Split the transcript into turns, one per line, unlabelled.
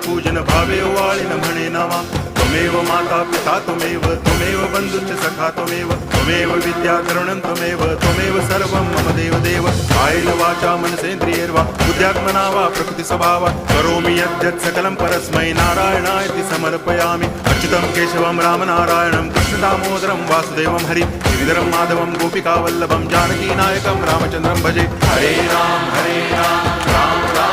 पूजन भावे वाळिन म्हणे नावा त्वमेव माता पिता त्वमेव बंधुश्च सखा त्वमेव विद्या करुणं त्वमेव सर्वं मम देव कायेन वाचा मनसेन्द्रियैर्वा बुद्ध्यात्मना वा प्रकृति स्वभावात् करोमि यद्यत् सकलं परस्मै नारायणायति समर्पयामि अच्युतं केशवं रामनारायणं कृष्णदामोदरं वासुदेवं हरि गिरिधरं माधवं गोपिकावल्लभं जानकीनायकं रामचन्द्रं भजे हरे राम राम राम